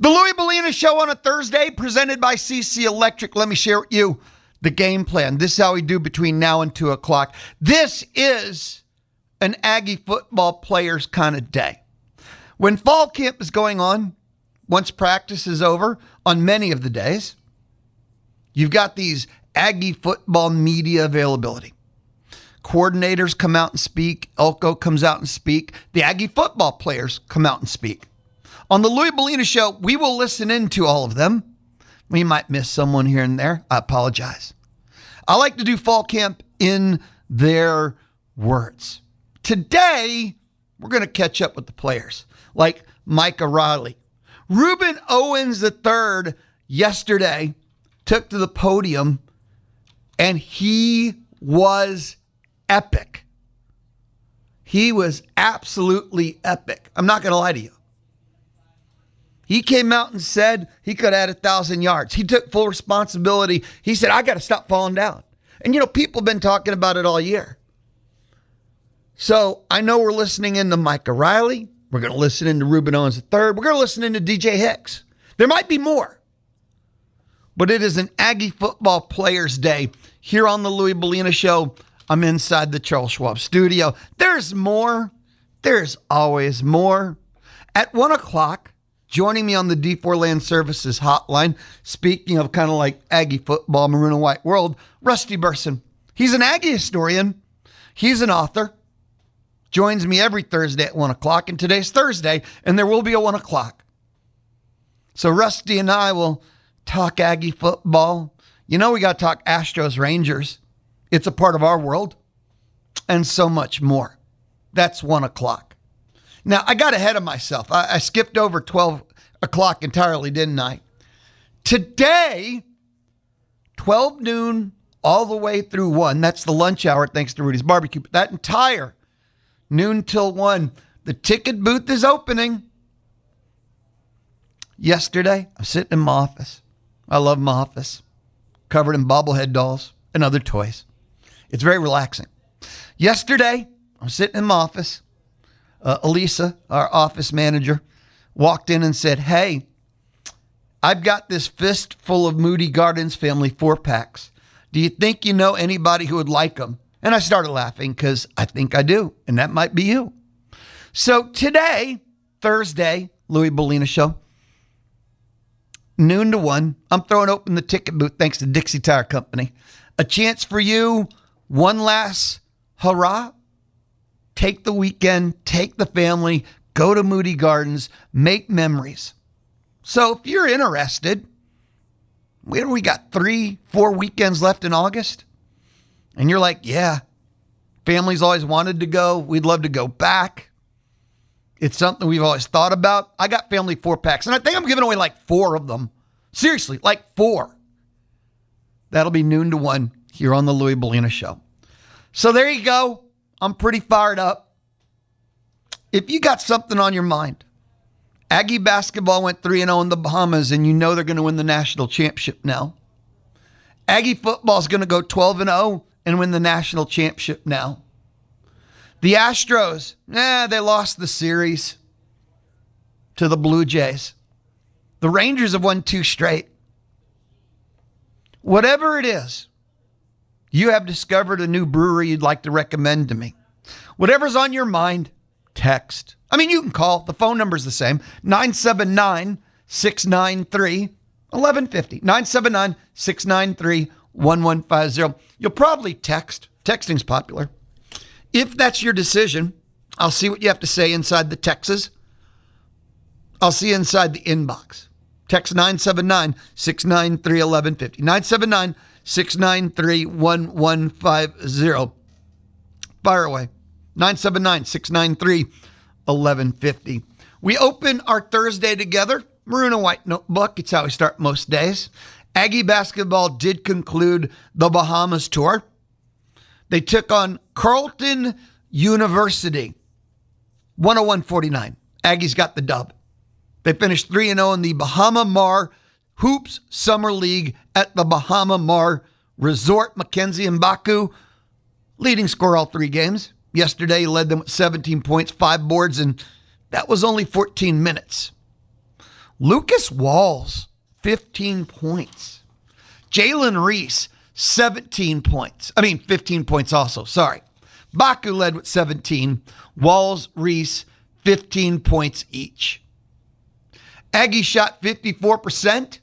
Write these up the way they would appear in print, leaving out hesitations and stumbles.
The Louie Bellina Show on a Thursday, presented by CC Electric. Let me share with you the game plan. This is how we do between now and 2 o'clock. This is an Aggie football player's kind of day. When fall camp is going on, once practice is over, on many of the days, you've got these Aggie football media availability. Coordinators come out and speak. Elko comes out and speak. The Aggie football players come out and speak. On the Louie Bellina Show, we will listen into all of them. We might miss someone here and there. I apologize. I like to do fall camp in their words. Today, we're going to catch up with the players, like Micah Riley. Reuben Owens III yesterday took to the podium, and he was epic. He was absolutely epic. I'm not going to lie to you. He came out and said he could add 1,000 yards. He took full responsibility. He said, I got to stop falling down. And, people have been talking about it all year. So I know we're listening into Micah Riley. We're going to listen into Reuben Owens III. We're going to listen into DJ Hicks. There might be more. But it is an Aggie football players day here on the Louie Bellina Show. I'm inside the Charles Schwab studio. There's more. There's always more. At 1 o'clock, joining me on the D4 Land Services hotline, speaking of kind of like Aggie football, maroon and white world, Rusty Burson. He's an Aggie historian. He's an author. Joins me every Thursday at 1 o'clock, and today's Thursday, and there will be a 1 o'clock. So Rusty and I will talk Aggie football. We got to talk Astros Rangers. It's a part of our world, and so much more. That's 1 o'clock. Now, I got ahead of myself. I skipped over 12 o'clock entirely, didn't I? Today, 12 noon all the way through 1. That's the lunch hour, thanks to Rudy's Barbecue. But that entire noon till 1, the ticket booth is opening. Yesterday, I'm sitting in my office. I love my office. Covered in bobblehead dolls and other toys. It's very relaxing. Yesterday, I'm sitting in my office. Elisa, our office manager, walked in and said, hey, I've got this fistful of Moody Gardens family 4-packs. Do you think you know anybody who would like them? And I started laughing because I think I do, and that might be you. So today, Thursday, Louie Bellina Show, noon to 1, I'm throwing open the ticket booth thanks to Dixie Tire Company. A chance for you, one last hurrah. Take the weekend, take the family, go to Moody Gardens, make memories. So if you're interested, we got 3-4 weekends left in August. And you're like, yeah, family's always wanted to go. We'd love to go back. It's something we've always thought about. I got family 4-packs, and I think I'm giving away like 4 of them. Seriously, like 4. That'll be noon to 1 here on the Louie Bellina Show. So there you go. I'm pretty fired up. If you got something on your mind, Aggie basketball went 3-0 in the Bahamas, and they're going to win the national championship now. Aggie football is going to go 12-0 and win the national championship now. The Astros, they lost the series to the Blue Jays. The Rangers have won 2 straight. Whatever it is, you have discovered a new brewery you'd like to recommend to me. Whatever's on your mind, text. You can call. The phone number's the same. 979-693-1150. 979-693-1150. You'll probably text. Texting's popular. If that's your decision, I'll see what you have to say inside the texts. I'll see you inside the inbox. Text 979-693-1150. 979-693-1150. Fire away. 979-693-1150. We open our Thursday together. Maroon and white notebook. It's how we start most days. Aggie basketball did conclude the Bahamas tour. They took on Carleton University. 101-49. Aggies got the dub. They finished 3-0 in the Bahama Mar Hoops Summer League at the Bahama Mar Resort. Mackenzie Mbaku, leading scorer all 3 games. Yesterday, he led them with 17 points, 5 boards, and that was only 14 minutes. Lucas Walls, 15 points. Jalen Reese, 17 points. 15 points also, sorry. Baku led with 17. Walls, Reese, 15 points each. Aggie shot 54%.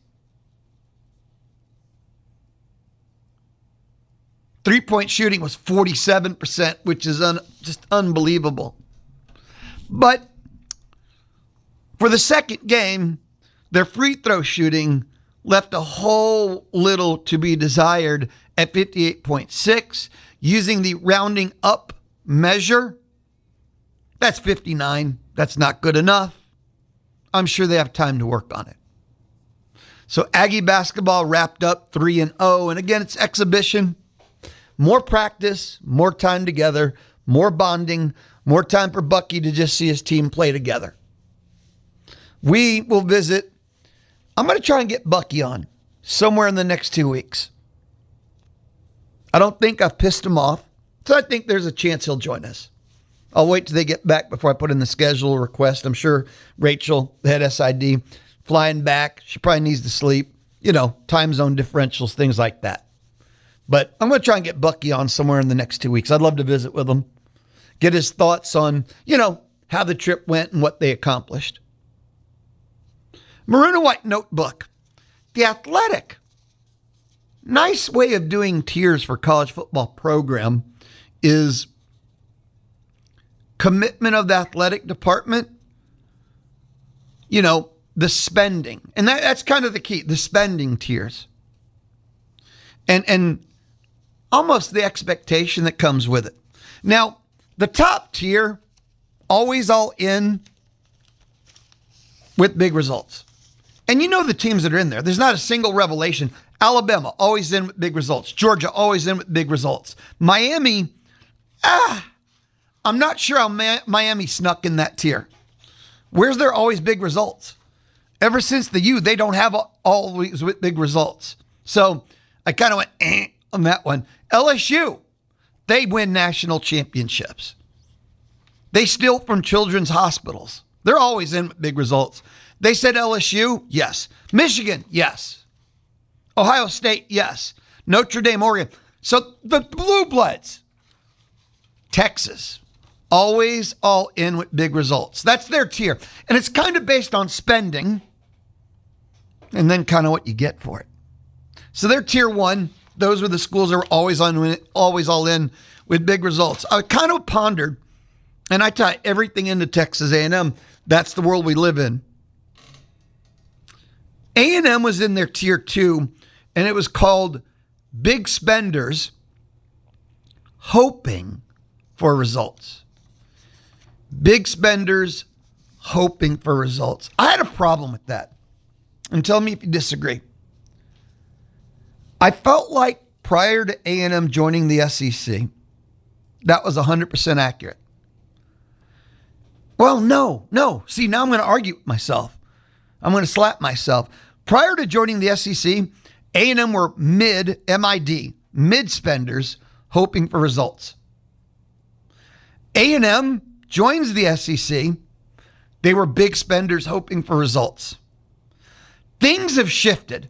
Three-point shooting was 47%, which is just unbelievable. But for the second game, their free throw shooting left a whole little to be desired at 58.6. Using the rounding up measure, that's 59. That's not good enough. I'm sure they have time to work on it. So Aggie basketball wrapped up 3-0. And again, it's exhibition. More practice, more time together, more bonding, more time for Bucky to just see his team play together. We will visit. I'm going to try and get Bucky on somewhere in the next 2 weeks. I don't think I've pissed him off, so I think there's a chance he'll join us. I'll wait till they get back before I put in the schedule request. I'm sure Rachel, the head SID, flying back. She probably needs to sleep. Time zone differentials, things like that. But I'm going to try and get Bucky on somewhere in the next 2 weeks. I'd love to visit with him, get his thoughts on, how the trip went and what they accomplished. Maroon and White Notebook. The Athletic. Nice way of doing tiers for college football program is commitment of the athletic department, the spending. And that's kind of the key, the spending tiers. And almost the expectation that comes with it. Now, the top tier, always all in with big results. And the teams that are in there. There's not a single revelation. Alabama, always in with big results. Georgia, always in with big results. Miami, I'm not sure how Miami snuck in that tier. Where's there always big results? Ever since the U, they don't have always with big results. So I kind of went on that one. LSU, they win national championships. They steal from children's hospitals. They're always in with big results. They said LSU, yes. Michigan, yes. Ohio State, yes. Notre Dame, Oregon. So the Blue Bloods, Texas, always all in with big results. That's their tier. And it's kind of based on spending and then kind of what you get for it. So they're tier one. Those were the schools that were always all in with big results. I kind of pondered, and I tie everything into Texas A&M. That's the world we live in. A&M was in their tier two, and it was called Big Spendors, hoping for results. Big Spendors, hoping for results. I had a problem with that. And tell me if you disagree. I felt like prior to A&M joining the SEC, that was 100% accurate. Well, no. See, now I'm going to argue with myself. I'm going to slap myself. Prior to joining the SEC, A&M were mid-spendors, hoping for results. A&M joins the SEC. They were big spenders, hoping for results. Things have shifted.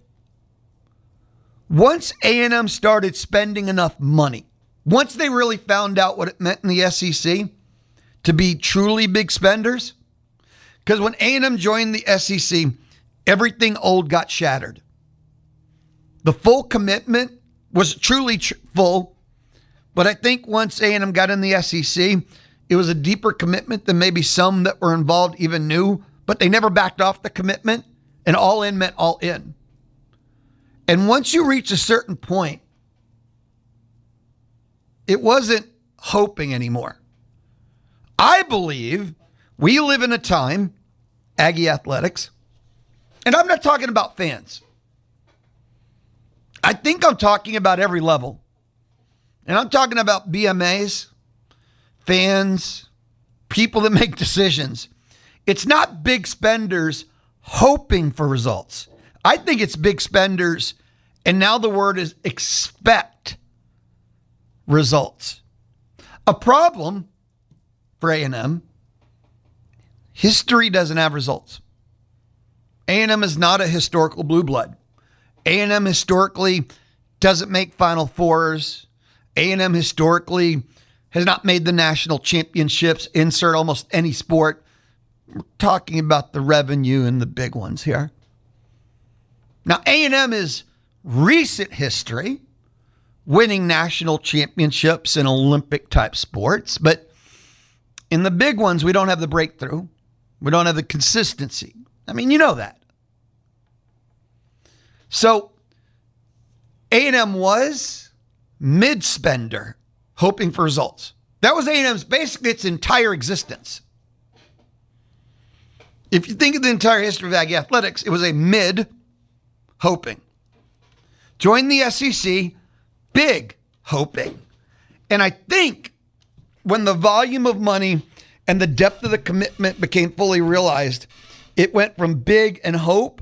Once A&M started spending enough money, once they really found out what it meant in the SEC to be truly big spenders, because when A&M joined the SEC, everything old got shattered. The full commitment was truly full, but I think once A&M got in the SEC, it was a deeper commitment than maybe some that were involved even knew, but they never backed off the commitment, and all in meant all in. And once you reach a certain point, it wasn't hoping anymore. I believe we live in a time, Aggie Athletics, and I'm not talking about fans. I think I'm talking about every level. And I'm talking about BMAs, fans, people that make decisions. It's not big spenders hoping for results. I think it's big spenders, and now the word is expect results. A problem for A&M, history doesn't have results. A&M is not a historical blue blood. A&M historically doesn't make Final Fours. A&M historically has not made the national championships. Insert almost any sport. We're talking about the revenue and the big ones here. Now, A&M is recent history, winning national championships in Olympic-type sports. But in the big ones, we don't have the breakthrough. We don't have the consistency. I mean, you know that. So A&M was mid-spender, hoping for results. That was A&M's basically its entire existence. If you think of the entire history of Aggie Athletics, it was a mid-hoping. Joined the SEC, big hoping. And I think when the volume of money and the depth of the commitment became fully realized, it went from big and hope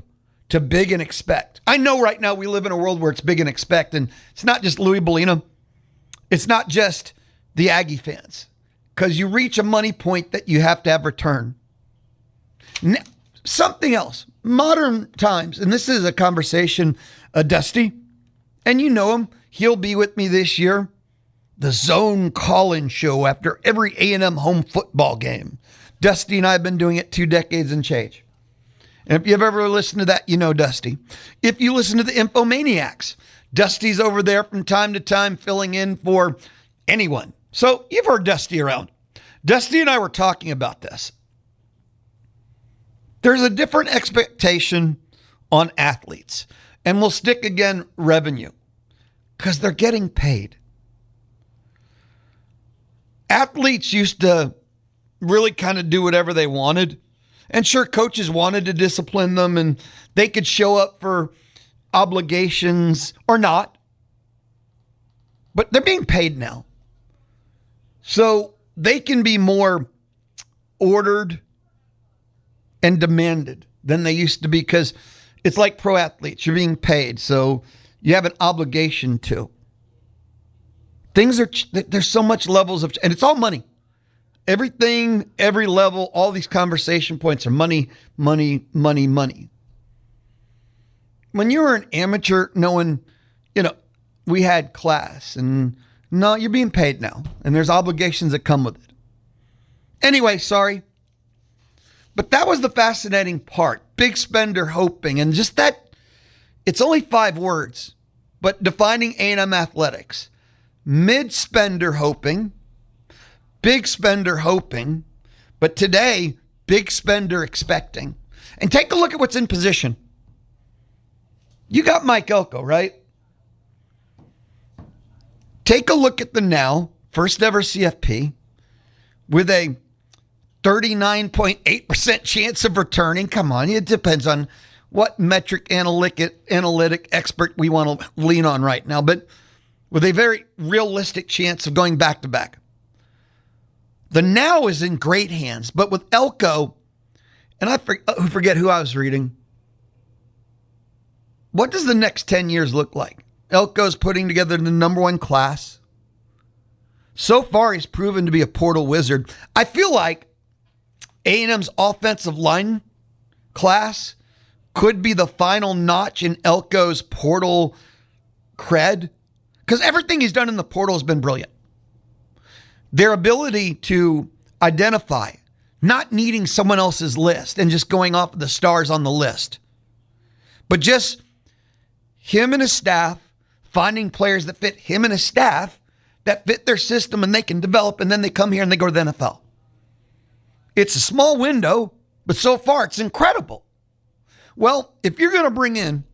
to big and expect. I know right now we live in a world where it's big and expect, and it's not just Louie Bellina. It's not just the Aggie fans, because you reach a money point that you have to have return. Now, something else, modern times, and this is a conversation, Dusty, and you know him. He'll be with me this year. The Zone call-in show after every A&M home football game. Dusty and I have been doing it 2 decades and change. And if you've ever listened to that, you know Dusty. If you listen to the Infomaniacs, Dusty's over there from time to time filling in for anyone. So you've heard Dusty around. Dusty and I were talking about this. There's a different expectation on athletes. And we'll stick again revenue, because they're getting paid. Athletes used to really kind of do whatever they wanted. And sure, coaches wanted to discipline them and they could show up for obligations or not. But they're being paid now. So they can be more ordered and demanded than they used to be, because it's like pro athletes. You're being paid, so you have an obligation to. There's so much levels of, and it's all money. Everything, every level, all these conversation points are money, money, money, money. When you were an amateur, knowing, we had class, and no, you're being paid now, and there's obligations that come with it. Anyway, sorry. But that was the fascinating part. Big spender hoping, and just that, it's only 5 words, but defining A&M athletics. Mid-spender hoping, big spender hoping, but today, big spender expecting. And take a look at what's in position. You got Mike Elko, right? Take a look at the now, first ever CFP, with a 39.8% chance of returning. Come on, it depends on what metric analytic expert we want to lean on right now, but with a very realistic chance of going back to back. The now is in great hands, but with Elko, and I forget who I was reading, what does the next 10 years look like? Elko's putting together the number 1 class. So far, he's proven to be a portal wizard. I feel like A&M's offensive line class could be the final notch in Elko's portal cred, because everything he's done in the portal has been brilliant. Their ability to identify, not needing someone else's list and just going off of the stars on the list, but just him and his staff finding players that fit him and his staff, that fit their system and they can develop, and then they come here and they go to the NFL. It's a small window, but so far it's incredible. Well, if you're going to bring in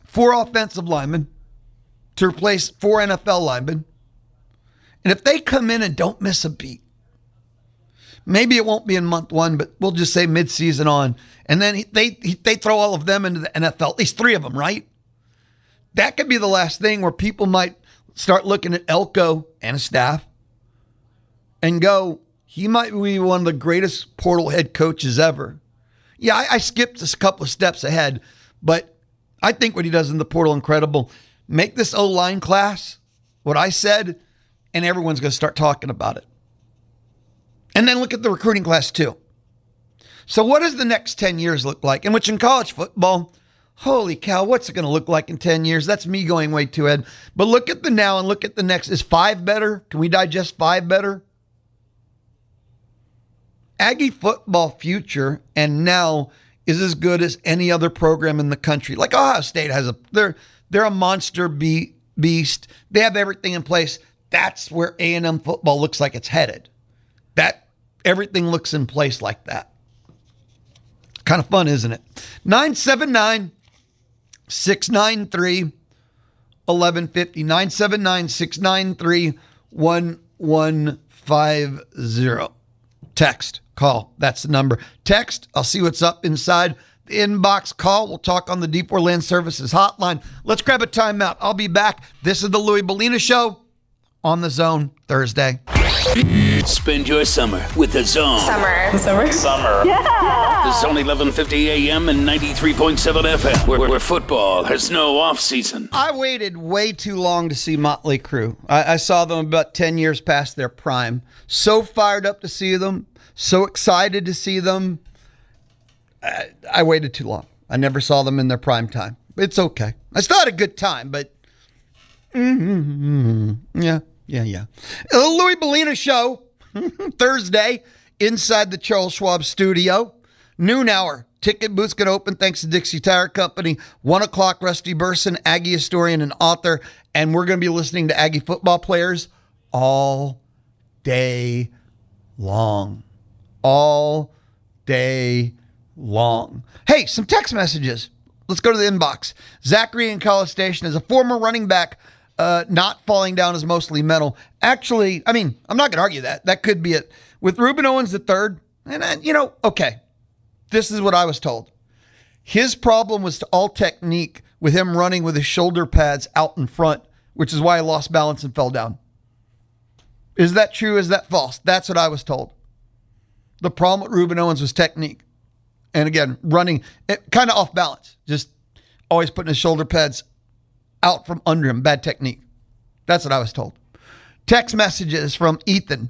4 offensive linemen to replace 4 NFL linemen, and if they come in and don't miss a beat, maybe it won't be in month 1, but we'll just say mid-season on, and then they throw all of them into the NFL, at least 3 of them, right? That could be the last thing where people might start looking at Elko and his staff and go, he might be one of the greatest portal head coaches ever. Yeah, I skipped a couple of steps ahead, but I think what he does in the portal incredible. Make this O-line class what I said, and everyone's going to start talking about it. And then look at the recruiting class too. So what does the next 10 years look like? And which in college football, holy cow, what's it going to look like in 10 years? That's me going way too ahead. But look at the now and look at the next. Is 5 better? Can we digest 5 better? Aggie football future and now is as good as any other program in the country. Like Ohio State has they're a monster beast. They have everything in place. That's where A&M football looks like it's headed. That everything looks in place like that. Kind of fun, isn't it? 979-693-1150. 979-693-1150. Text, call. That's the number. Text, I'll see what's up inside the inbox. Call, we'll talk on the Deep Land Services hotline. Let's grab a timeout. I'll be back. This is the Louie Bellina Show on The Zone Thursday. Spend your summer with The Zone. Summer. Yeah. The Zone 1150 AM and 93.7 FM, where football has no off season. I waited way too long to see Motley Crue. I saw them about 10 years past their prime. So fired up to see them. So excited to see them. I waited too long. I never saw them in their prime time. It's okay. I still had a good time, but yeah. Louie Bellina Show, Thursday, inside the Charles Schwab studio. Noon hour. Ticket booth's going to open thanks to Dixie Tire Company. 1 o'clock, Rusty Burson, Aggie historian and author. And we're going to be listening to Aggie football players all day long. All day long. Hey, some text messages. Let's go to the inbox. Zachary in College Station is a former running back. Not falling down is mostly mental. Actually, I mean, I'm not going to argue that. That could be it. With Reuben Owens III, and okay, this is what I was told. His problem was all technique with him running with his shoulder pads out in front, which is why he lost balance and fell down. Is that true? Is that false? That's what I was told. The problem with Reuben Owens was technique. And again, running kind of off balance, just always putting his shoulder pads out from under him. Bad technique. That's what I was told. Text messages from Ethan.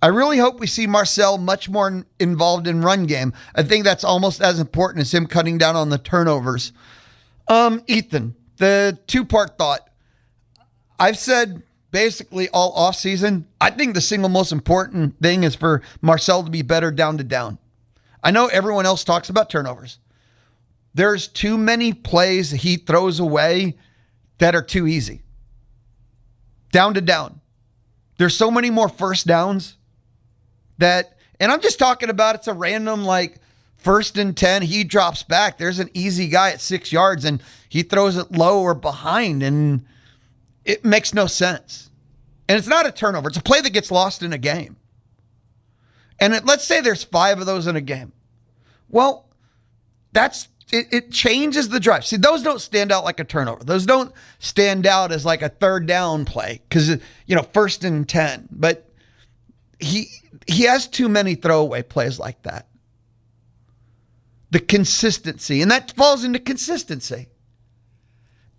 I really hope we see Marcel much more involved in run game. I think that's almost as important as him cutting down on the turnovers. Ethan, the two-part thought. I've said basically all offseason, I think the single most important thing is for Marcel to be better down to down. I know everyone else talks about turnovers. There's too many plays he throws away that are too easy. Down to down. There's so many more first downs that, and I'm just talking about it's a random like 1st and 10, he drops back. There's an easy guy at 6 yards and he throws it low or behind and it makes no sense. And it's not a turnover. It's a play that gets lost in a game. And let's say there's 5 of those in a game. Well, it changes the drive. See, those don't stand out like a turnover. Those don't stand out as like a 3rd down play because, 1st and 10. But he has too many throwaway plays like that. The consistency, and that falls into consistency.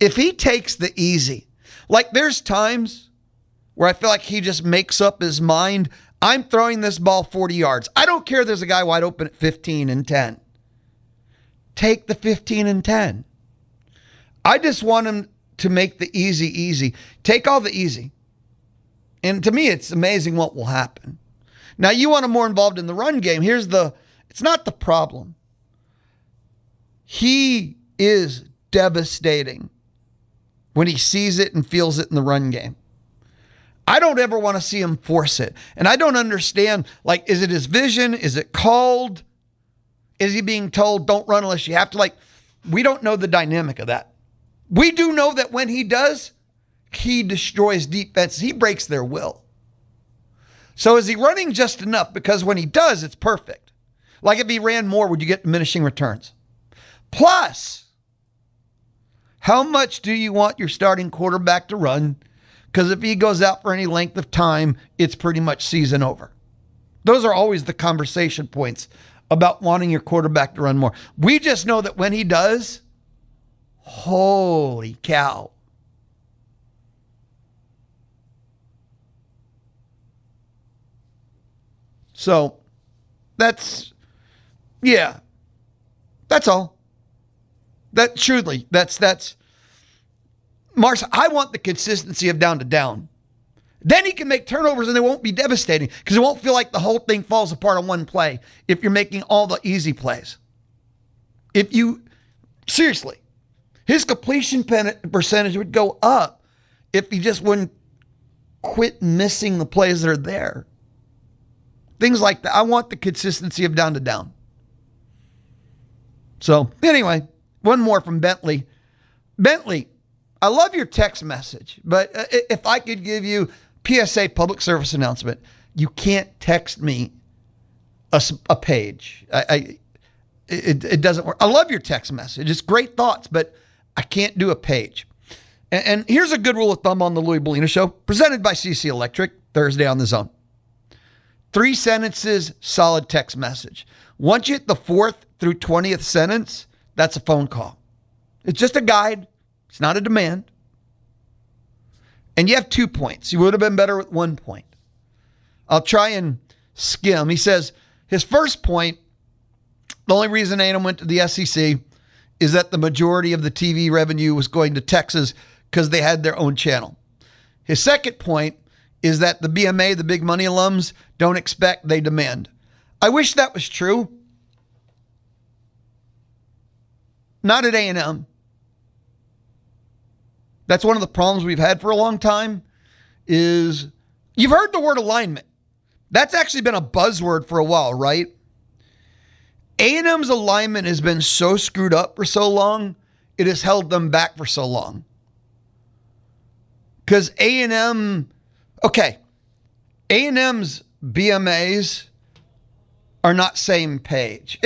If he takes the easy, like there's times where I feel like he just makes up his mind, I'm throwing this ball 40 yards. I don't care if there's a guy wide open at 15 and 10. Take the 15 and 10. I just want him to make the easy. Take all the easy. And to me, it's amazing what will happen. Now, you want him more involved in the run game. It's not the problem. He is devastating when he sees it and feels it in the run game. I don't ever want to see him force it. And I don't understand, like, is it his vision? Is it called? Is he being told, don't run unless you have to? We don't know the dynamic of that. We do know that when he does, he destroys defense. He breaks their will. So is he running just enough? Because when he does, it's perfect. Like if he ran more, would you get diminishing returns? Plus, how much do you want your starting quarterback to run? Because if he goes out for any length of time, it's pretty much season over. Those are always the conversation points about wanting your quarterback to run more. We just know that when he does, holy cow. So Yeah. That's all. That's Mars, I want the consistency of down to down. Then he can make turnovers and they won't be devastating because it won't feel like the whole thing falls apart on one play if you're making all the easy plays. Seriously, his completion percentage would go up if he just wouldn't quit missing the plays that are there. Things like that. I want the consistency of down to down. So anyway, one more from Bentley. Bentley, I love your text message, but if I could give you PSA, public service announcement, you can't text me a page. It doesn't work. I love your text message. It's great thoughts, but I can't do a page. And here's a good rule of thumb on the Louie Bellina Show, presented by CC Electric, Thursday on the Zone. 3 sentences, solid text message. Once you hit the 4th through 20th sentence, that's a phone call. It's just a guide. It's not a demand. And you have 2 points. You would have been better with 1 point. I'll try and skim. He says his first point, the only reason A&M went to the SEC is that the majority of the TV revenue was going to Texas because they had their own channel. His second point is that the BMA, the big money alums, don't expect, they demand. I wish that was true. Not at A&M. That's one of the problems we've had for a long time is you've heard the word alignment. That's actually been a buzzword for a while, right? A&M's alignment has been so screwed up for so long, it has held them back for so long. Because A&M's BMAs are not same page.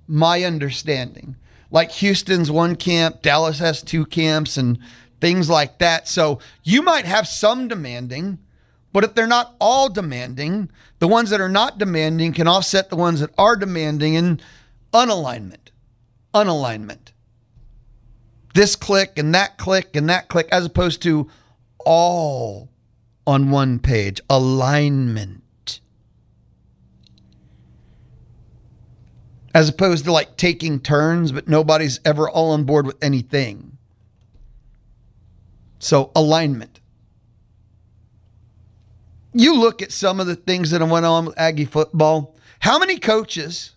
My understanding. Like Houston's 1 camp, Dallas has 2 camps, and things like that. So you might have some demanding, but if they're not all demanding, the ones that are not demanding can offset the ones that are demanding in unalignment. This click and that click and that click, as opposed to all on one page. Alignment. As opposed to like taking turns, but nobody's ever all on board with anything. So alignment. You look at some of the things that went on with Aggie football. How many coaches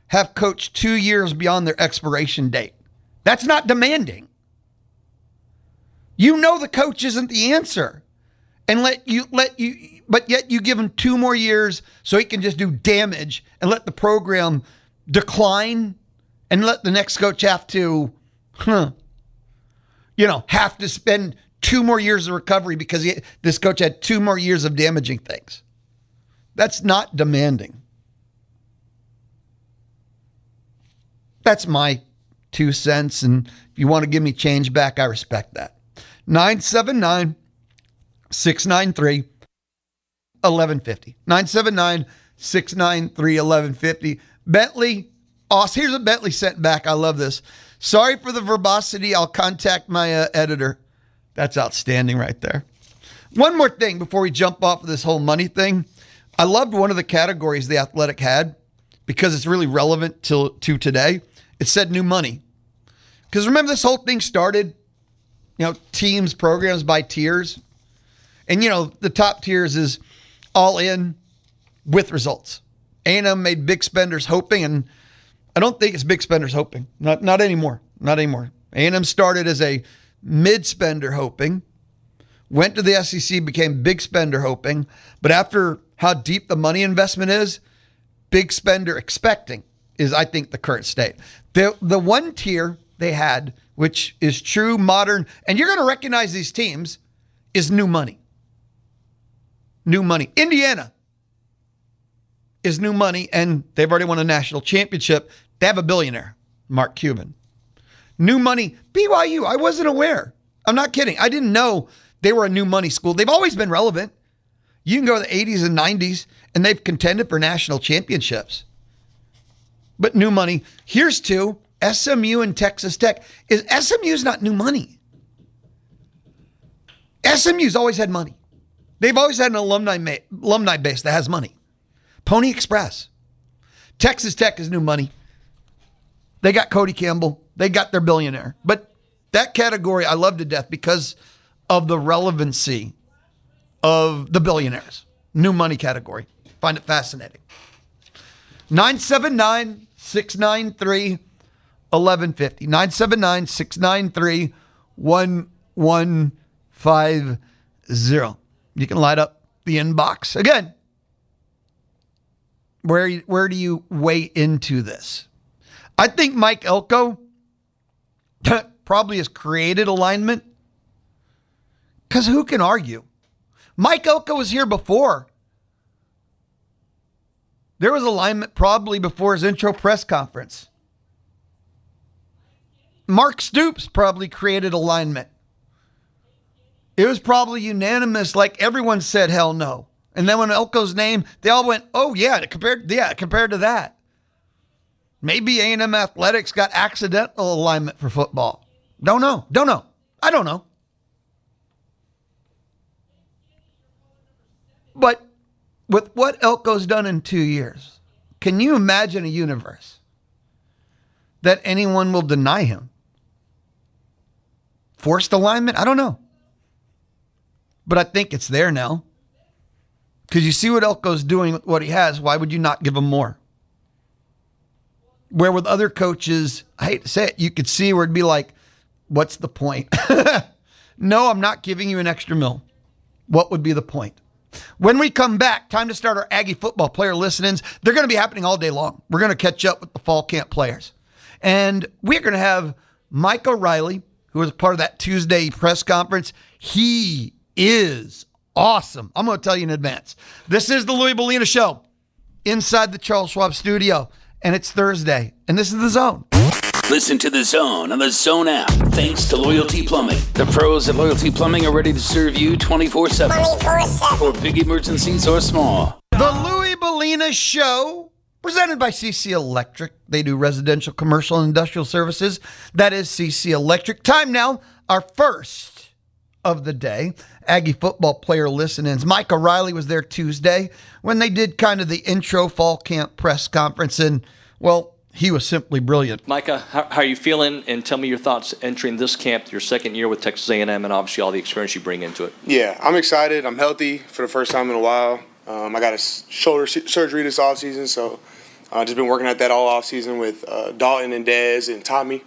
have coached 2 years beyond their expiration date? That's not demanding. You know the coach isn't the answer. And but yet you give him 2 more years so he can just do damage and let the program decline and let the next coach have to spend 2 more years of recovery because this coach had 2 more years of damaging things. That's not demanding. That's my 2 cents. And if you want to give me change back, I respect that. 979-693-1150. 979-693-1150. Bentley, awesome. Here's a Bentley sent back. I love this. Sorry for the verbosity. I'll contact my editor. That's outstanding right there. One more thing before we jump off of this whole money thing. I loved one of the categories The Athletic had because it's really relevant to today. It said new money. Because remember, this whole thing started, teams, programs by tiers. And, the top tiers is all in with results. A&M made big spenders hoping, and I don't think it's big spenders hoping. Not anymore. Not anymore. A&M started as a mid-spender hoping, went to the SEC, became big spender hoping, but after how deep the money investment is, big spender expecting is, I think, the current state. The one tier they had, which is true, modern, and you're going to recognize these teams, is new money. New money. Indiana is new money, and they've already won a national championship. They have a billionaire, Mark Cuban. New money. BYU, I wasn't aware. I'm not kidding. I didn't know they were a new money school. They've always been relevant. You can go to the 80s and 90s, and they've contended for national championships. But new money. Here's 2. SMU and Texas Tech. SMU's not new money. SMU's always had money. They've always had an alumni base that has money. Pony Express. Texas Tech is new money. They got Cody Campbell. They got their billionaire. But that category I love to death because of the relevancy of the billionaires. New money category. Find it fascinating. 979-693-1150. 979-693-1150. You can light up the inbox. Again, where do you weigh into this? I think Mike Elko probably has created alignment because who can argue? Mike Elko was here before. There was alignment probably before his intro press conference. Mark Stoops probably created alignment. It was probably unanimous, like everyone said, hell no. And then when Elko's name, they all went, oh yeah, compared to that. Maybe A&M Athletics got accidental alignment for football. Don't know. I don't know. But with what Elko's done in 2 years, can you imagine a universe that anyone will deny him? Forced alignment? I don't know. But I think it's there now. Because you see what Elko's doing with what he has. Why would you not give him more? Where with other coaches, I hate to say it, you could see where it'd be like, what's the point? No, I'm not giving you an extra mil. What would be the point? When we come back, time to start our Aggie football player listen-ins. They're going to be happening all day long. We're going to catch up with the fall camp players. And we're going to have Micah Riley, who was part of that Tuesday press conference. He is awesome. I'm going to tell you in advance. This is the Louie Bellina Show inside the Charles Schwab studio, and it's Thursday, and this is The Zone. Listen to The Zone on the Zone app. Thanks to Loyalty Plumbing. The pros at Loyalty Plumbing are ready to serve you 24/7. 24/7. For big emergencies or small. The Louie Bellina Show, presented by CC Electric. They do residential, commercial, and industrial services. That is CC Electric. Time now, our first of the day. Aggie football player listen-ins. Micah Riley was there Tuesday when they did kind of the intro fall camp press conference, and, well, he was simply brilliant. Micah, how are you feeling? And tell me your thoughts entering this camp, your second year with Texas A&M, and obviously all the experience you bring into it. Yeah, I'm excited. I'm healthy for the first time in a while. I got a shoulder surgery this offseason, so I've just been working at that all offseason with Dalton and Dez and Tommy.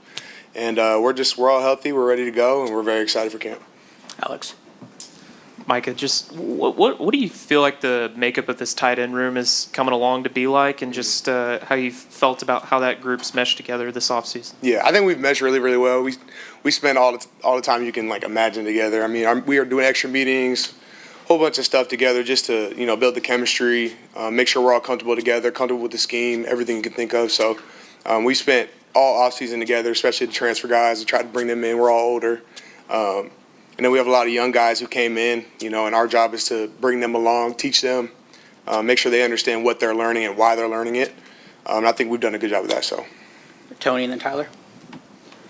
And we're all healthy. We're ready to go, and we're very excited for camp. Alex? Micah, just what do you feel like the makeup of this tight end room is coming along to be like, and just how you felt about how that group's meshed together this offseason? Yeah, I think we've meshed really, really well. We spend all the time you can imagine together. I mean, we are doing extra meetings, a whole bunch of stuff together just to build the chemistry, make sure we're all comfortable together, comfortable with the scheme, everything you can think of. So we spent all offseason together, especially the transfer guys, to try to bring them in. We're all older. And then we have a lot of young guys who came in, and our job is to bring them along, teach them, make sure they understand what they're learning and why they're learning it. And I think we've done a good job of that. So, Tony and then Tyler.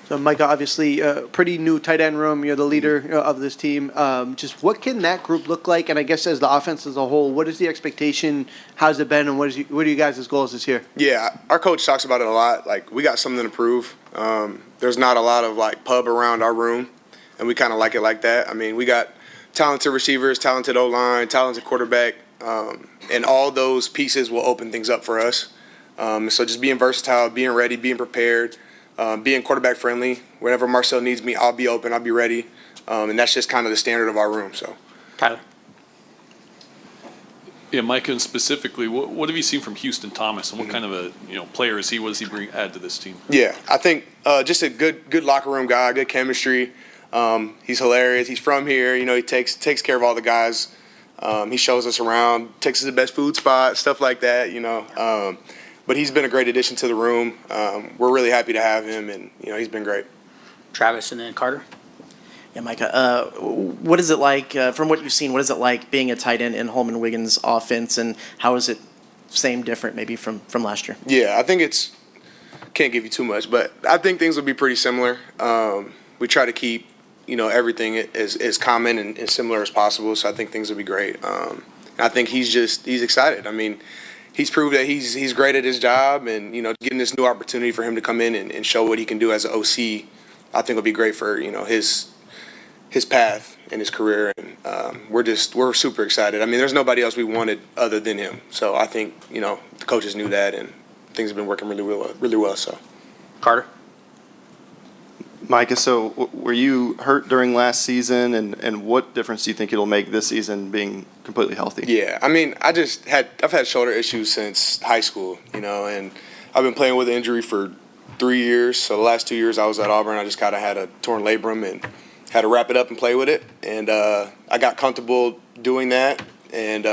So, Micah, obviously, pretty new tight end room. You're the leader of this team. Just what can that group look like? And I guess as the offense as a whole, what is the expectation? How's it been? And what are you guys' goals this year? Yeah, our coach talks about it a lot. We got something to prove. There's not a lot of pub around our room. And we kind of like it like that. I mean, we got talented receivers, talented O-line, talented quarterback, and all those pieces will open things up for us. So just being versatile, being ready, being prepared, being quarterback friendly. Whenever Marcel needs me, I'll be open, I'll be ready. And that's just kind of the standard of our room. So, Tyler. Yeah, Micah, and specifically, what have you seen from Houston Thomas, and what kind of a player is he? What does he add to this team? Yeah, I think just a good locker room guy, good chemistry. He's hilarious. He's from here. He takes care of all the guys. He shows us around, takes us to the best food spot, stuff like that. But he's been a great addition to the room. We're really happy to have him, and he's been great. Travis and then Carter. Yeah, Micah, what is it like, from what you've seen, what is it like being a tight end in Holman Wiggins' offense, and how is it same, different maybe from last year? Yeah, I think can't give you too much, but I think things will be pretty similar. We try to keep everything as common and as similar as possible. So I think things will be great. And I think he's excited. I mean, he's proved that he's great at his job, and getting this new opportunity for him to come in and show what he can do as an OC, I think will be great for his path in his career, and we're super excited. I mean, there's nobody else we wanted other than him, so I think the coaches knew that, and things have been working really well. So, Carter? Micah, so were you hurt during last season, and what difference do you think it'll make this season being completely healthy? Yeah, I mean, I've had shoulder issues since high school, and I've been playing with an injury for 3 years. So the last 2 years I was at Auburn, I just kind of had a torn labrum and had to wrap it up and play with it. And I got comfortable doing that. And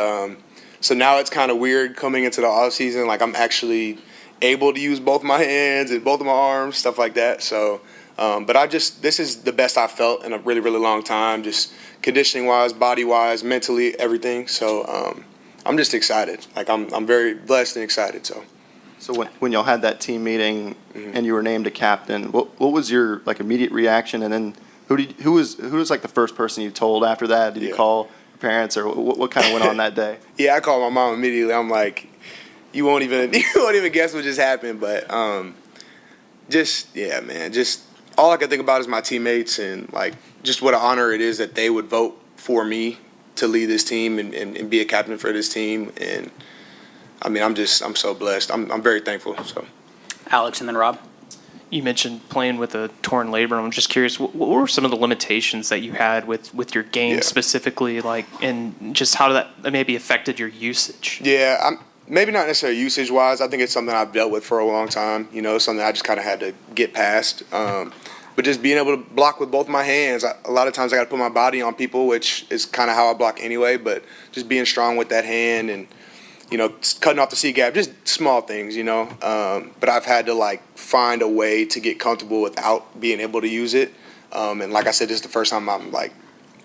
so now it's kind of weird coming into the off season. Like, I'm actually able to use both my hands and both of my arms, stuff like that. So, but this is the best I've felt in a really, really long time, just conditioning-wise, body-wise, mentally, everything. So I'm just excited. Like, I'm very blessed and excited. So when y'all had that team meeting and you were named a captain, what was your immediate reaction? And then who was like the first person you told after that? Did you call your parents, or what kind of went on that day? Yeah, I called my mom immediately. I'm like, you won't even guess what just happened. But just all I could think about is my teammates, and just what an honor it is that they would vote for me to lead this team and be a captain for this team. And I mean, I'm so blessed. I'm very thankful. So, Alex, and then Rob. You mentioned playing with a torn labrum. I'm just curious, what were some of the limitations that you had with your game specifically, and just how that maybe affected your usage? Yeah, maybe not necessarily usage-wise. I think it's something I've dealt with for a long time. It's something I just kind of had to get past. But just being able to block with both my hands, a lot of times I got to put my body on people, which is kind of how I block anyway. But just being strong with that hand and cutting off the C gap, just small things, But I've had to find a way to get comfortable without being able to use it. And like I said, this is the first time I'm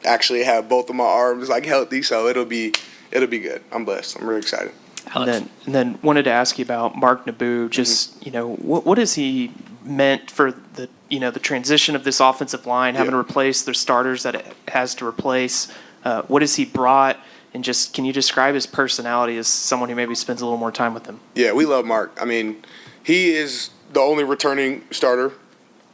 actually have both of my arms healthy, so it'll be good. I'm blessed. I'm really excited. And then wanted to ask you about Mark Naboo. Just what has he meant for the the transition of this offensive line, having to replace the starters that it has to replace? What has he brought? And just, can you describe his personality as someone who maybe spends a little more time with him? Yeah, we love Mark. I mean, he is the only returning starter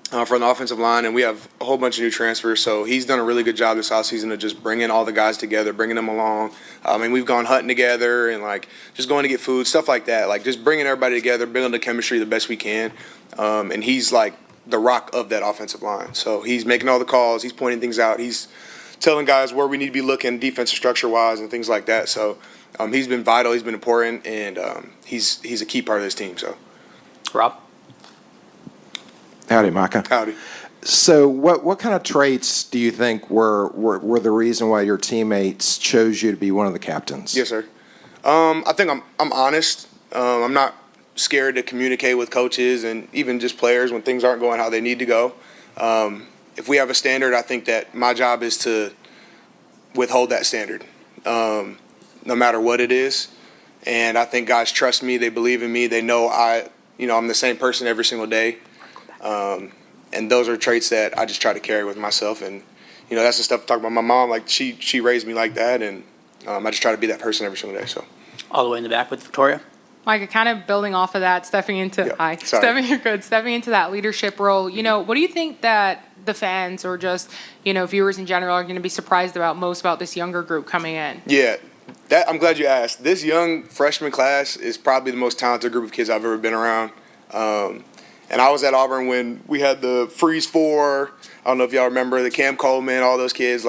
from the offensive line, and we have a whole bunch of new transfers. So he's done a really good job this offseason of just bringing all the guys together, bringing them along. I mean, we've gone hunting together and just going to get food, stuff like that. Just bringing everybody together, building the chemistry the best we can. And he's the rock of that offensive line. So he's making all the calls. He's pointing things out. He's telling guys where we need to be looking defensive structure-wise and things like that. So he's been vital. He's been important, and he's a key part of this team. So, Rob? Howdy, Micah. Howdy. So what kind of traits do you think were the reason why your teammates chose you to be one of the captains? Yes, sir. I think I'm honest. I'm not scared to communicate with coaches and even just players when things aren't going how they need to go. If we have a standard, I think that my job is to withhold that standard, no matter what it is. And I think guys trust me. They believe in me. They know I'm the same person every single day. And those are traits that I just try to carry with myself. And, that's the stuff I talk about my mom. She raised me like that. And I just try to be that person every single day. So, all the way in the back with Victoria. Micah, kind of building off of that, stepping into that leadership role. What do you think that the fans or just viewers in general are going to be surprised about this younger group coming in? Yeah, I'm glad you asked. This young freshman class is probably the most talented group of kids I've ever been around. And I was at Auburn when we had the Freeze Four. I don't know if y'all remember the Cam Coleman, all those kids.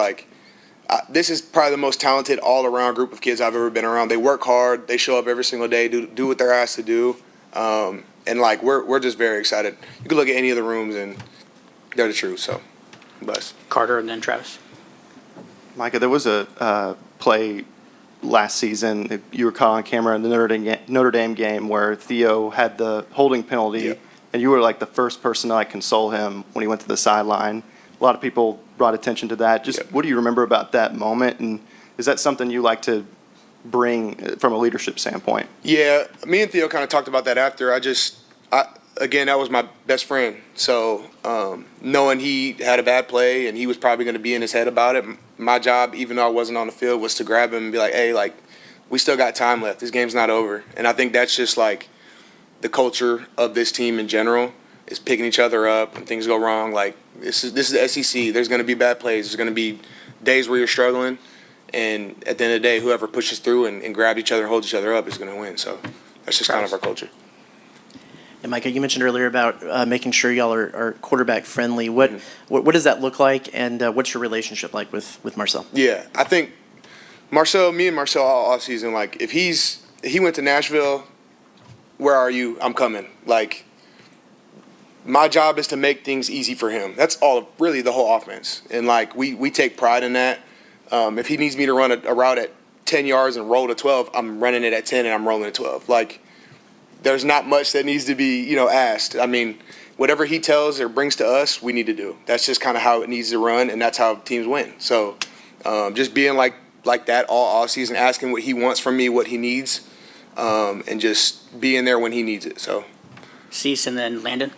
This is probably the most talented all-around group of kids I've ever been around. They work hard. They show up every single day, do what they're asked to do. And we're just very excited. You can look at any of the rooms and they're the truth. So, bless. Carter, and then Travis. Micah, there was a play last season, you were caught on camera in the Notre Dame game where Theo had the holding penalty, and you were the first person to console him when he went to the sideline. A lot of people brought attention to that. What do you remember about that moment, and is that something you like to bring from a leadership standpoint? Yeah, me and Theo kind of talked about that after. Again, that was my best friend. So knowing he had a bad play and he was probably going to be in his head about it, my job, even though I wasn't on the field, was to grab him and be like, hey, we still got time left. This game's not over. And I think that's just like the culture of this team in general is picking each other up when things go wrong. Like this is the SEC. There's going to be bad plays. There's going to be days where you're struggling. And at the end of the day, whoever pushes through and grabs each other, holds each other up is going to win. So that's just kind of our culture. And Micah, you mentioned earlier about making sure y'all are quarterback friendly. What does that look like, and what's your relationship like with Marcel? Yeah, I think me and Marcel all offseason, like if he went to Nashville, where are you? I'm coming. Like my job is to make things easy for him. That's all really the whole offense. And like we take pride in that. If he needs me to run a route at 10 yards and roll to 12, I'm running it at 10 and I'm rolling at 12. Like there's not much that needs to be, asked. I mean, whatever he tells or brings to us, we need to do. That's just kind of how it needs to run, and that's how teams win. So just being like that all offseason, asking what he wants from me, what he needs, and just being there when he needs it. So, Cease and then Landon.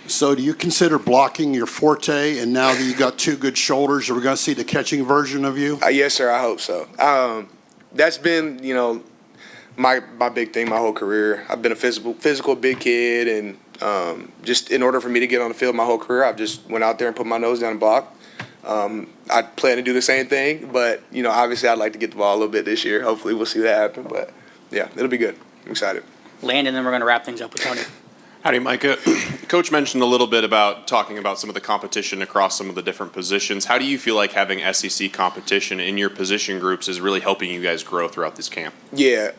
So do you consider blocking your forte, and now that you got two good shoulders, are we going to see the catching version of you? Yes, sir, I hope so. That's been, my big thing my whole career. I've been a physical big kid, and just in order for me to get on the field my whole career, I've just went out there and put my nose down and blocked. I plan to do the same thing, but obviously I'd like to get the ball a little bit this year. Hopefully we'll see that happen, but yeah, it'll be good. I'm excited. Landon, then we're going to wrap things up with Tony. Howdy, Micah. Coach mentioned a little bit about talking about some of the competition across some of the different positions. How do you feel like having SEC competition in your position groups is really helping you guys grow throughout this camp? Yeah,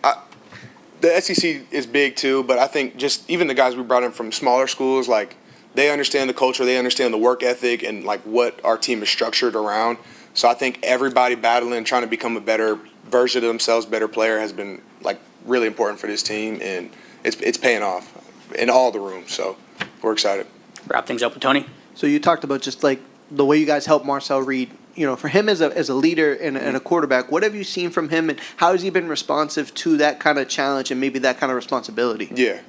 the SEC is big too, but I think just even the guys we brought in from smaller schools, like they understand the culture, they understand the work ethic, and like what our team is structured around. So I think everybody battling, trying to become a better version of themselves, better player, has been like really important for this team, and it's paying off in all the rooms. So we're excited. Wrap things up with Tony. So you talked about just like the way you guys help Marcel Reed. For him as a leader and a quarterback, what have you seen from him, and how has he been responsive to that kind of challenge and maybe that kind of responsibility? Yeah,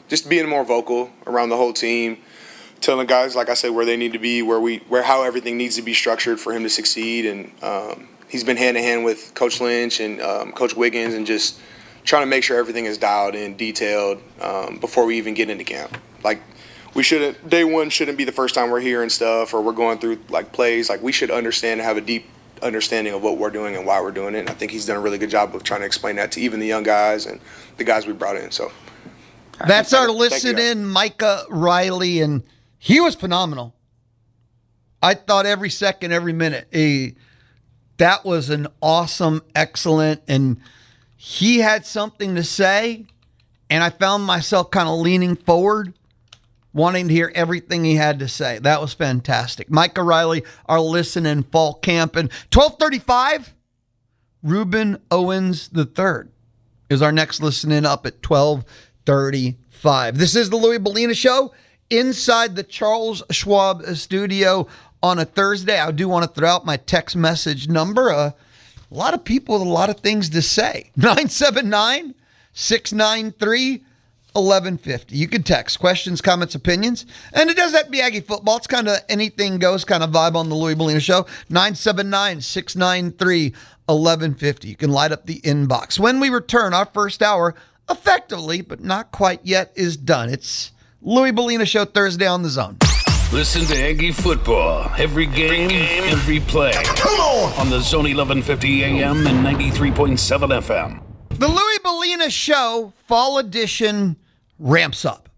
just being more vocal around the whole team, telling guys, like I said, where they need to be, where how everything needs to be structured for him to succeed. And he's been hand in hand with Coach Lynch and Coach Wiggins, and just trying to make sure everything is dialed in, detailed before we even get into camp. Like day one shouldn't be the first time we're hearing stuff or we're going through like plays. Like we should understand and have a deep understanding of what we're doing and why we're doing it. And I think he's done a really good job of trying to explain that to even the young guys and the guys we brought in. So that's our listen in, Micah Riley, and he was phenomenal. I thought every second, every minute, that was an awesome, excellent, and he had something to say, and I found myself kind of leaning forward, wanting to hear everything he had to say. That was fantastic. Micah Riley, our listen in fall camp. And 12:35, Reuben Owens III is our next listen in up at 12:35. This is the Louie Bellina Show inside the Charles Schwab studio on a Thursday. I do want to throw out my text message number. A lot of people with a lot of things to say. 979-693-1150. You can text questions, comments, opinions. And it doesn't have to be Aggie football. It's kind of anything goes kind of vibe on the Louie Bellina Show. 979-693-1150. You can light up the inbox. When we return, our first hour, effectively, but not quite yet, is done. It's Louie Bellina Show Thursday on The Zone. Listen to Aggie football every game, every play. Come on the Zone 1150 AM and 93.7 FM. The Louie Bellina Show Fall Edition ramps up.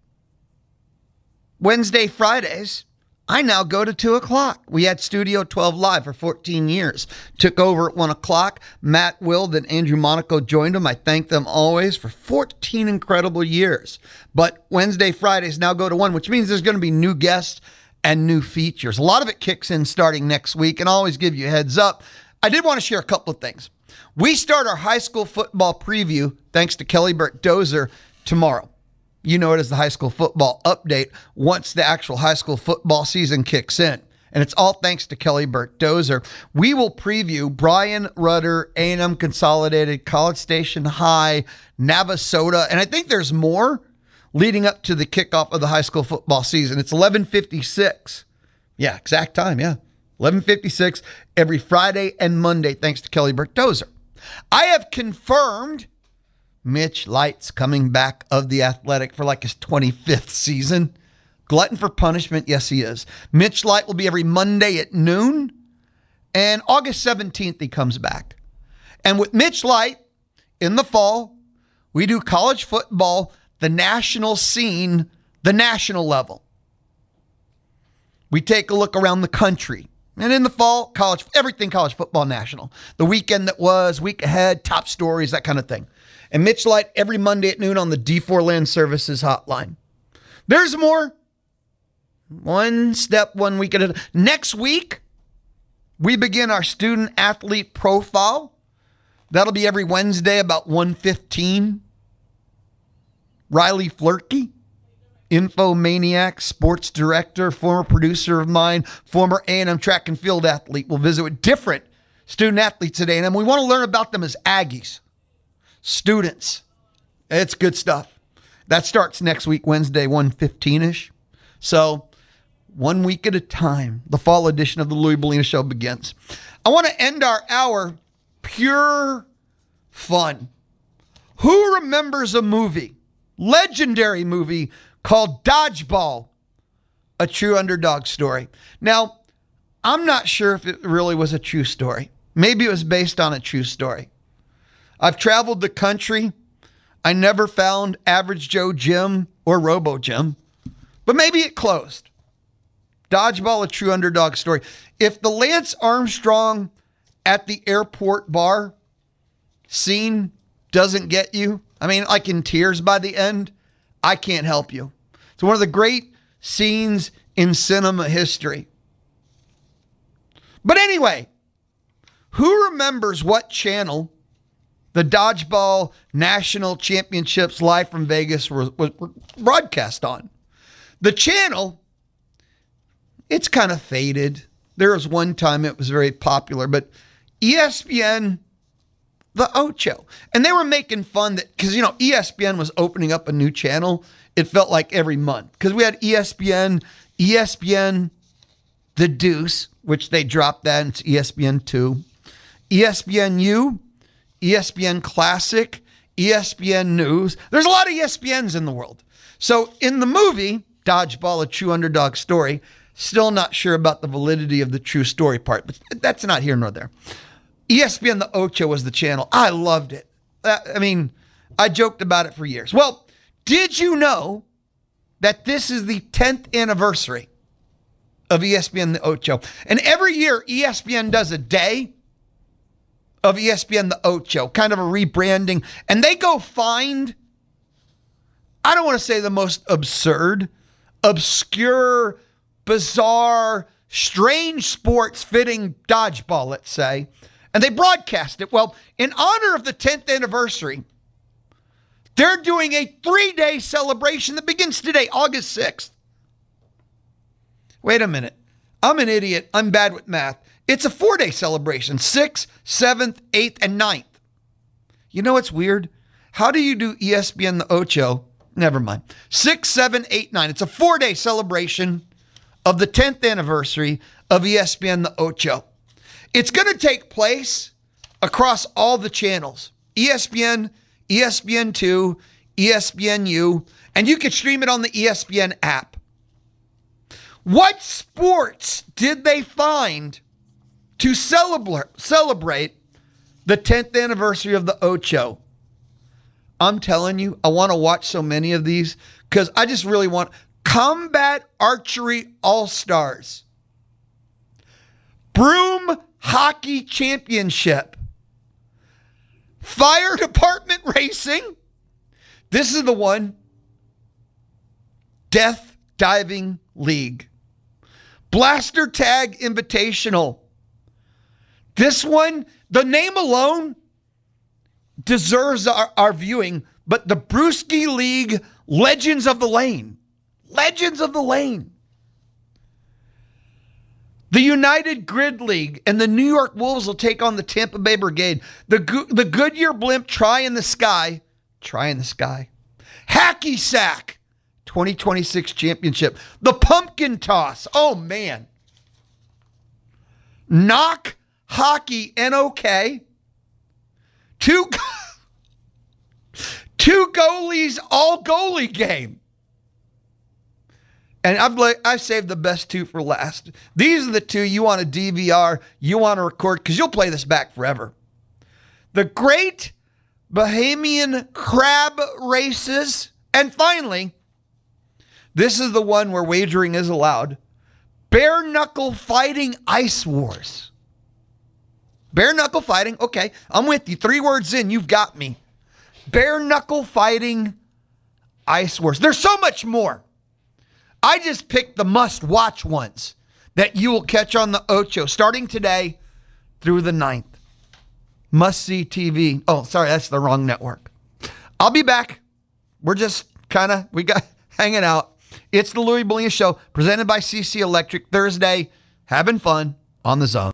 Wednesday, Fridays, I now go to 2 o'clock. We had Studio 12 live for 14 years. Took over at 1 o'clock. Matt Will, then Andrew Monaco joined them. I thank them always for 14 incredible years. But Wednesday, Fridays now go to 1, which means there's going to be new guests and new features. A lot of it kicks in starting next week, and I'll always give you a heads up. I did want to share a couple of things. We start our high school football preview, thanks to Kelly Burt Dozer, tomorrow. You know it as the high school football update once the actual high school football season kicks in. And it's all thanks to Kelly Burt Dozer. We will preview Brian Rudder, A&M Consolidated, College Station High, Navasota, and I think there's more leading up to the kickoff of the high school football season. It's 11:56. Yeah, exact time, yeah. 11:56 every Friday and Monday, thanks to Kelly Burt Dozer. I have confirmed Mitch Light's coming back of the Athletic for like his 25th season. Glutton for punishment, yes, he is. Mitch Light will be every Monday at noon, and August 17th he comes back. And with Mitch Light, in the fall, we do college football, the national scene, the national level. We take a look around the country. And in the fall, everything college football national. The weekend that was, week ahead, top stories, that kind of thing. And Mitch Light every Monday at noon on the D4 Land Services hotline. There's more. One step, 1 week at a time. Next week, we begin our student athlete profile. That'll be every Wednesday about 1:15. Riley Flurkey, infomaniac, sports director, former producer of mine, former A&M track and field athlete, will visit with different student athletes at A&M. We want to learn about them as Aggies, students. It's good stuff. That starts next week, Wednesday, 1:15-ish. So 1 week at a time, the fall edition of the Louie Bellina Show begins. I want to end our hour pure fun. Who remembers a movie, legendary movie, called Dodgeball, a true underdog story? Now, I'm not sure if it really was a true story. Maybe it was based on a true story. I've traveled the country. I never found Average Joe Jim or Robo Jim, but maybe it closed. Dodgeball, a true underdog story. If the Lance Armstrong at the airport bar scene doesn't get you, I mean, like in tears by the end, I can't help you. It's one of the great scenes in cinema history. But anyway, who remembers what channel the Dodgeball National Championships live from Vegas was broadcast on? The channel, it's kind of faded. There was one time it was very popular, but ESPN, the Ocho. And they were making fun that, because, ESPN was opening up a new channel. It felt like every month. Because we had ESPN, The Deuce, which they dropped that, and it's ESPN2. ESPNU, ESPN Classic, ESPN News. There's a lot of ESPNs in the world. So in the movie, Dodgeball, a true underdog story, still not sure about the validity of the true story part, but that's not here nor there. ESPN The Ocho was the channel. I loved it. I joked about it for years. Well, did you know that this is the 10th anniversary of ESPN The Ocho? And every year, ESPN does a day of ESPN The Ocho, kind of a rebranding. And they go find, I don't want to say the most absurd, obscure, bizarre, strange sports fitting dodgeball, let's say, and they broadcast it. Well, in honor of the 10th anniversary, they're doing a 3-day celebration that begins today, August 6th. Wait a minute. I'm an idiot. I'm bad with math. It's a 4-day celebration, 6th, 7th, 8th, and 9th. You know what's weird? How do you do ESPN The Ocho? Never mind. 6, 7, 8, 9. It's a 4-day celebration of the 10th anniversary of ESPN The Ocho. It's going to take place across all the channels. ESPN, ESPN2, ESPNU, and you can stream it on the ESPN app. What sports did they find to celebrate the 10th anniversary of the Ocho? I'm telling you, I want to watch so many of these because I just really want Combat Archery All-Stars, Broom Hockey Championship, Fire Department Racing. This is the one. Death Diving League, Blaster Tag Invitational. This one, the name alone deserves our viewing, but the Brewski League Legends of the Lane. Legends of the Lane. The United Grid League and the New York Wolves will take on the Tampa Bay Brigade. The Goodyear Blimp Try in the Sky. Hacky Sack 2026 Championship. The Pumpkin Toss. Oh, man. Knock Hockey NOK. two goalies, all goalie game. And I've saved the best two for last. These are the two you want to DVR, you want to record, because you'll play this back forever. The Great Bahamian Crab Races. And finally, this is the one where wagering is allowed. Bare Knuckle Fighting Ice Wars. Bare Knuckle Fighting. Okay, I'm with you. 3 words in, you've got me. Bare Knuckle Fighting Ice Wars. There's so much more. I just picked the must-watch ones that you will catch on the Ocho starting today through the 9th. Must-see TV. Oh, sorry, that's the wrong network. I'll be back. We're just we got hanging out. It's the Louie Molina Show, presented by CC Electric, Thursday, having fun on the Zone.